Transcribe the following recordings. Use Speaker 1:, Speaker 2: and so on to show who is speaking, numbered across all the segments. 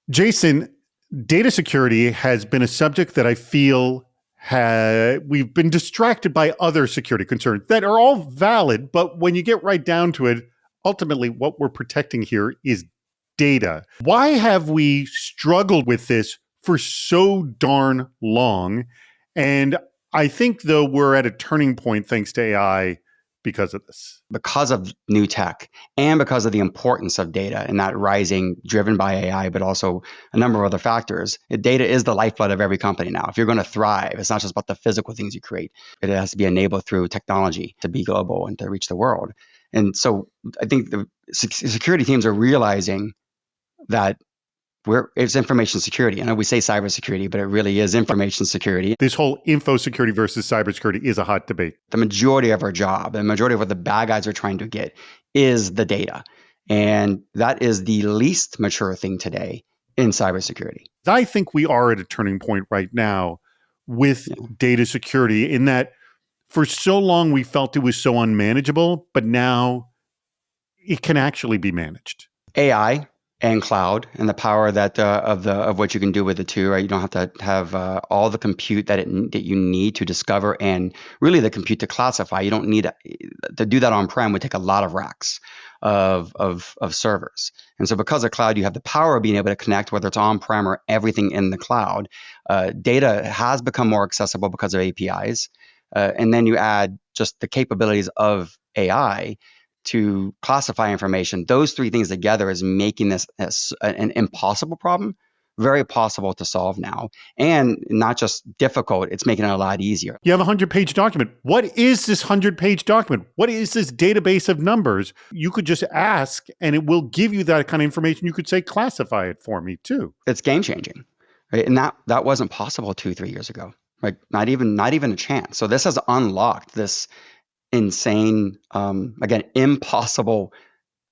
Speaker 1: Jason, data security has been a subject that I feel we've been distracted by other security concerns that are all valid, but when you get right down to it, ultimately what we're protecting here is data. Why have we struggled with this for so darn long? And I think, though, we're at a turning point thanks to AI because of this.
Speaker 2: Because of new tech and because of the importance of data and that rising driven by AI, but also a number of other factors. Data is the lifeblood of every company now. If you're going to thrive, it's not just about the physical things you create. It has to be enabled through technology to be global and to reach the world. And so I think the security teams are realizing that it's information security. I know we say cybersecurity, but it really is information security.
Speaker 1: This whole info security versus cybersecurity is a hot debate.
Speaker 2: The majority of our job, the majority of what the bad guys are trying to get is the data. And that is the least mature thing today in cybersecurity.
Speaker 1: I think we are at a turning point right now with data security in that for so long we felt it was so unmanageable, but now it can actually be managed.
Speaker 2: AI and cloud and the power that of what you can do with the two, right? You don't have to have all the compute that you need to discover and really the compute to classify. You don't need to do that on-prem would take a lot of racks of servers. And so because of cloud, you have the power of being able to connect, whether it's on-prem or everything in the cloud. Data has become more accessible because of APIs. And then you add just the capabilities of AI to classify information. Those three things together is making this an impossible problem very possible to solve now. And not just difficult, it's making it a lot easier.
Speaker 1: You have a 100-page document. What is this 100-page document? What is this database of numbers? You could just ask and it will give you that kind of information. You could say, classify it for me too.
Speaker 2: It's game changing, right? And that wasn't possible 2-3 years ago. Like not even a chance. So this has unlocked this insane, again, impossible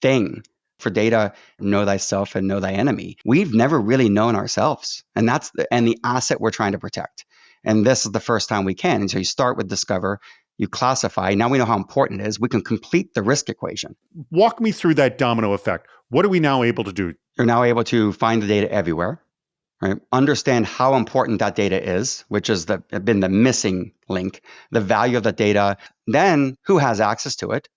Speaker 2: thing for data. Know thyself and know thy enemy. We've never really known ourselves, and that's the asset we're trying to protect. And this is the first time we can. And so you start with discover, you classify. Now we know how important it is. We can complete the risk equation.
Speaker 1: Walk me through that domino effect. What are we now able to do?
Speaker 2: You're now able to find the data everywhere. Right? Understand how important that data is, which has been the missing link, the value of the data, then who has access to it,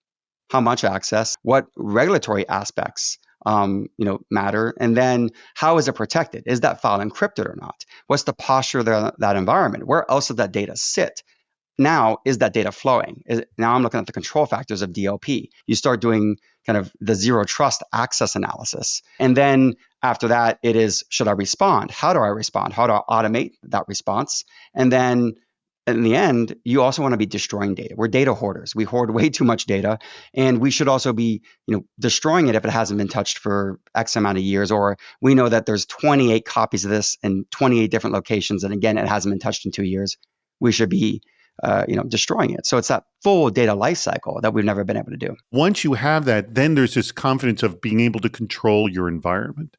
Speaker 2: how much access, what regulatory aspects matter, and then how is it protected? Is that file encrypted or not? What's the posture of that environment? Where else does that data sit? Now, is that data flowing? Now I'm looking at the control factors of DLP. You start doing kind of the zero trust access analysis. And then after that, it is, should I respond? How do I respond? How do I automate that response? And then in the end, you also want to be destroying data. We're data hoarders. We hoard way too much data. And we should also be destroying it if it hasn't been touched for X amount of years, or we know that there's 28 copies of this in 28 different locations. And again, it hasn't been touched in 2 years. We should be destroying it. So it's that full data lifecycle that we've never been able to do.
Speaker 1: Once you have that, then there's this confidence of being able to control your environment.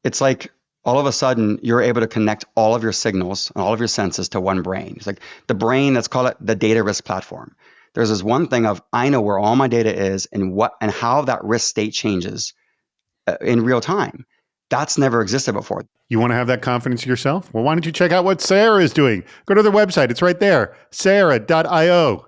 Speaker 2: It's like all of a sudden you're able to connect all of your signals and all of your senses to one brain. It's like the brain, let's call it the data risk platform. There's this one thing of, I know where all my data is and how that risk state changes in real time. That's never existed before.
Speaker 1: You want to have that confidence yourself? Well, why don't you check out what Cyera is doing? Go to their website. It's right there, cyera.io.